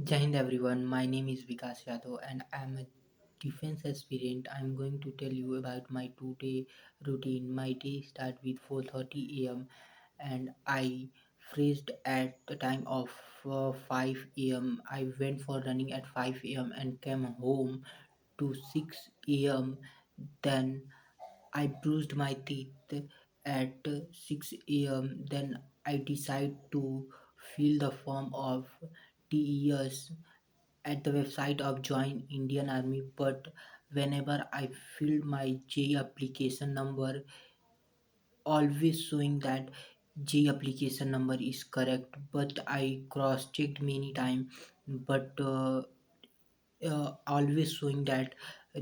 Jai Hind everyone, my name is Vikas Yadav and I'm a defense aspirant. I'm going to tell you about my two-day routine. My day starts with 4:30 a.m. and I freezed at the time of 5 a.m. I went for running at 5 a.m. and came home to 6 a.m. Then I bruised my teeth at 6 a.m. Then I decided to fill the form of TES at the website of Join Indian Army. But whenever I filled my J application number, always showing that J application number is correct. But I cross checked many times, but always showing that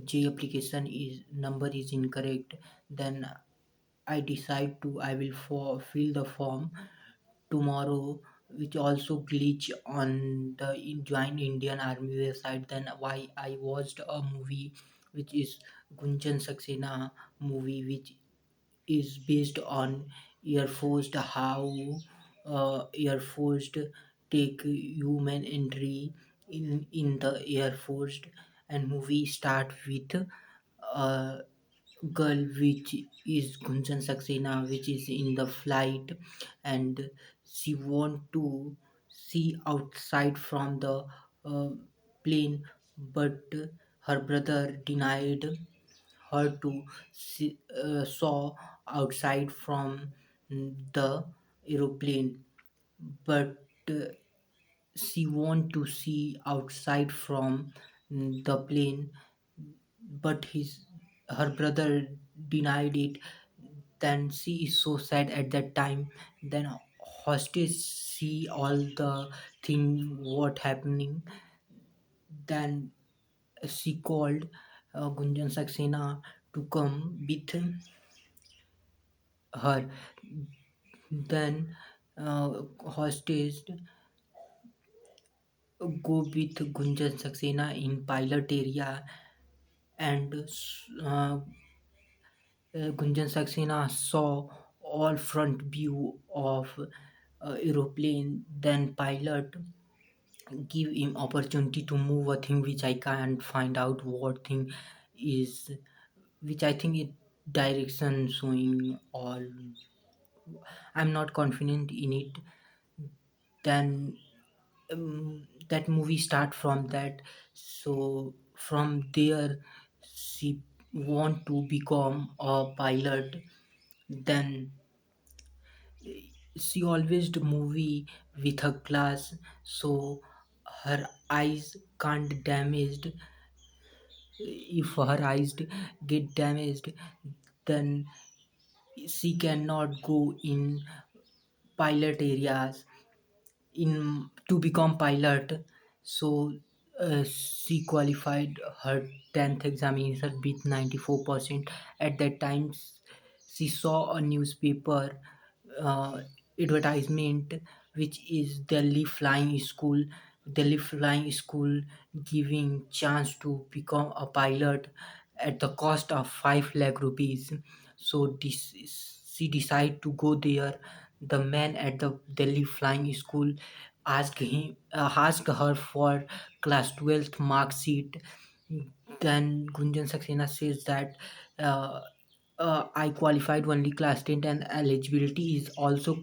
J application is number is incorrect. Then I decide to I will fill the form tomorrow, which also glitch on the Join Indian Army website. Then why I watched a movie which is Gunjan Saxena movie, which is based on Air Force, how Air Force take human entry in the Air Force, and movie start with uh, girl which is Gunjan Saxena, which is in the flight, and she want to see outside from the uh, plane, but her brother denied her to see, saw outside from the aeroplane, but she want to see outside from the plane, but her brother denied it. Then she is so sad at that time. Then hostage see all the thing what happening. Then she called Gunjan Saxena to come with her. Then hostage go with Gunjan Saxena in pilot area, and Gunjan Saxena saw all front view of aeroplane. Then pilot give him opportunity to move a thing which I can't find out what thing is, which I think it direction showing all. I'm not confident in it. Then that movie start from that. So from there she want to become a pilot. Then she always do movie with her glass, so her eyes can't damaged. If her eyes get damaged, then she cannot go in pilot areas in to become pilot. So she qualified her 10th examination with 94%. At that time she saw a newspaper uh, advertisement which is Delhi Flying School giving chance to become a pilot at the cost of 5 lakh rupees. So this she decided to go there. The man at the Delhi Flying School asked her for class 12th mark sheet. Then Gunjan Saxena says that I qualified only class 10th and eligibility is also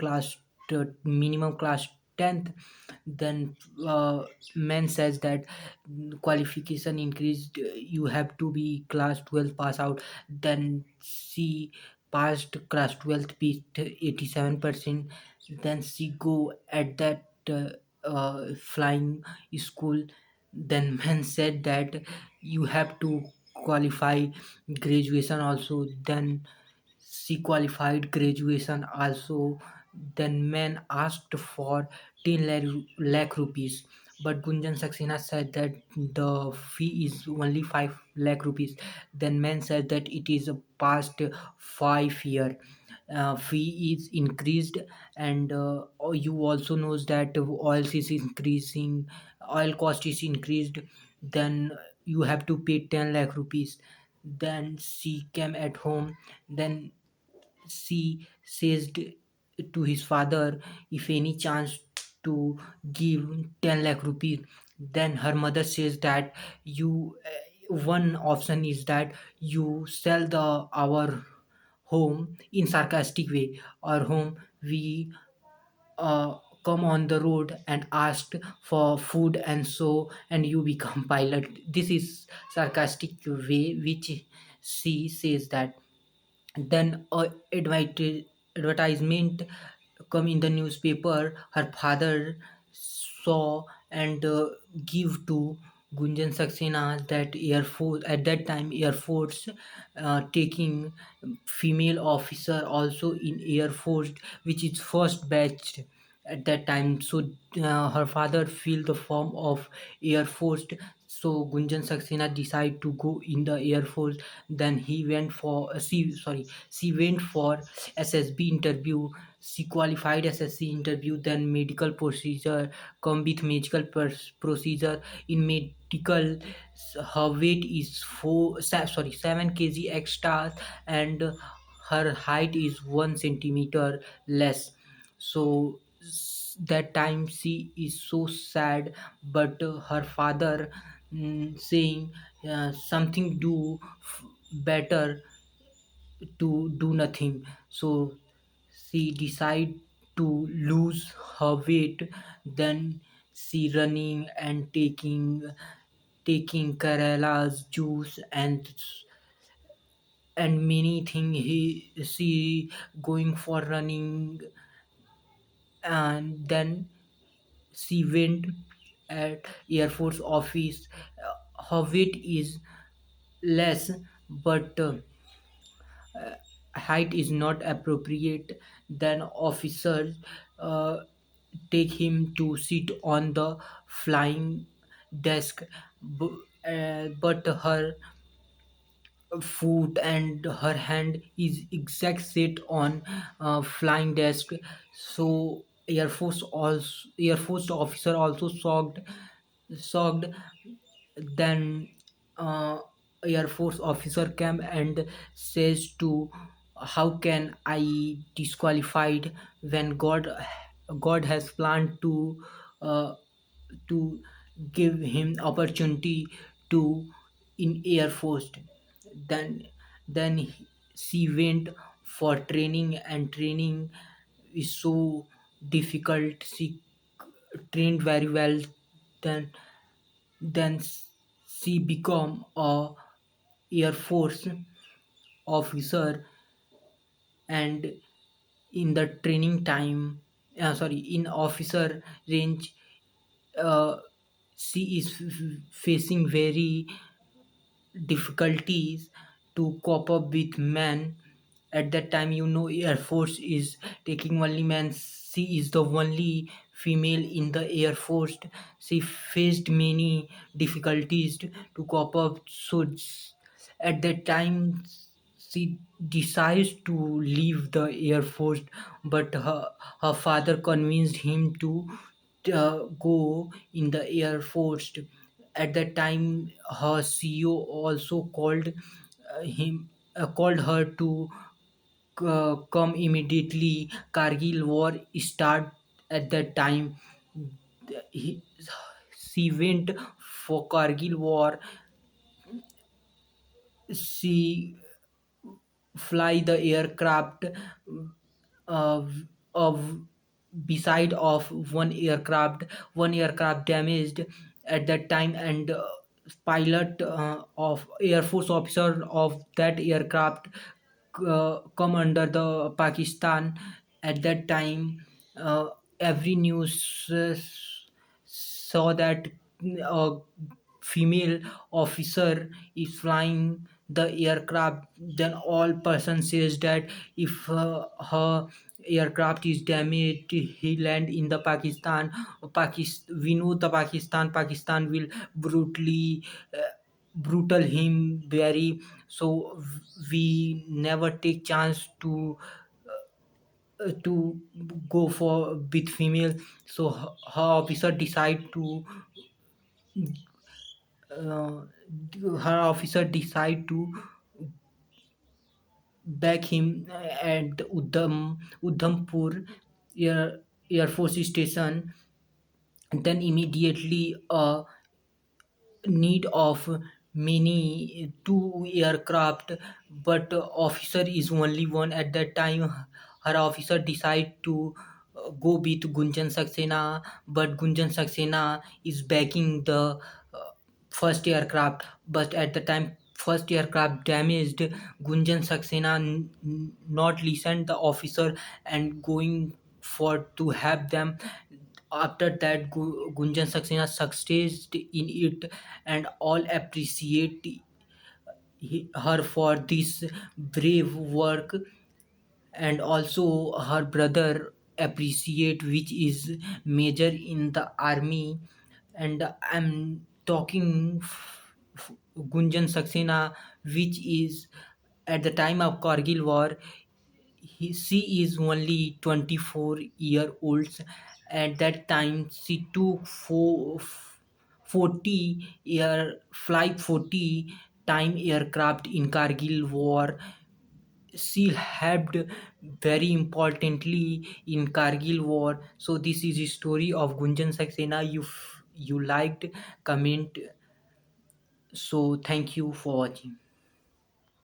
minimum class 10th. Then men says that qualification increased, you have to be class 12 pass out. Then she passed class 12th with 87%. Then she go at that flying school. Then men said that you have to qualify graduation also. Then she qualified graduation also. Then men asked for 10 lakh rupees, but Gunjan Saxena said that the fee is only 5 lakh rupees. Then men said that it is a past 5 year fee is increased. And you also knows that oil is increasing, oil cost is increased. Then you have to pay 10 lakh rupees. Then she came at home. Then she says to his father, if any chance to give 10 lakh rupees. Then her mother says that you one option is that you sell the our home in sarcastic way, our home we come on the road and asked for food and so and you become pilot. This is sarcastic way which she says that. Then a advertisement come in the newspaper. Her father saw and give to Gunjan Saxena that Air Force at that time Air Force taking female officer also in Air Force, which is first batch at that time. So her father filled the form of Air Force. So Gunjan Saxena decided to go in the Air Force. Then he went for she went for SSB interview. She qualified SSC interview. Then medical procedure come with medical procedure. In medical, her weight is 7 kg extra, and her height is 1 centimeter less. So that time she is so sad, but her father saying something do better to do nothing. So she decide to lose her weight. Then she running and taking Kerala's juice and many thing he she going for running. And then she went at Air Force office. Her weight is less, but height is not appropriate. Then officers uh, take him to sit on the flying desk, but her foot and her hand is exact set on flying desk. So Air Force officer also shocked. Then Air Force officer came and says to, how can I disqualified when God has planned uh, to give him opportunity to in Air Force. Then she went for training, and training is so difficult. She trained very well. Then then she become a Air Force officer. And in the training time, in officer range, uh, she is facing very difficulties to cope up with men. At that time, Air Force is taking only men. She is the only female in the Air Force. She faced many difficulties to cope up. So at that time she decides to leave the Air Force, but her father convinced him to go in the Air Force. At that time, her CEO also called her to come immediately. Kargil war start at that time. He, she went for Kargil war. She fly the aircraft of beside of one aircraft damaged at that time. And pilot of Air Force officer of that aircraft come under the Pakistan. At that time, every news saw that a female officer is flying the aircraft. Then all person says that if her aircraft is damaged, he land in the Pakistan. We know the Pakistan will brutally brutal him very. So we never take chance to go for with female. So her officer decide to uh, back him at Udhampur Air Force Station. then immediately need of many two aircraft, but officer is only one at that time. Her officer decide to go with Gunjan Saxena, but Gunjan Saxena is backing the first aircraft, but at the time first aircraft damaged. Gunjan Saxena not listened the officer and going for to have them. After that, Gunjan Saxena succeeded in it, and all appreciate her for this brave work. And also her brother appreciate, which is major in the army. And I'm talking Gunjan Saxena, which is at the time of Kargil war. She is only 24-year old. At that time she took 40 year flight 40 time aircraft in Kargil war. She helped very importantly in Kargil war. So this is the story of Gunjan Saxena. You liked, comment. So thank you for watching.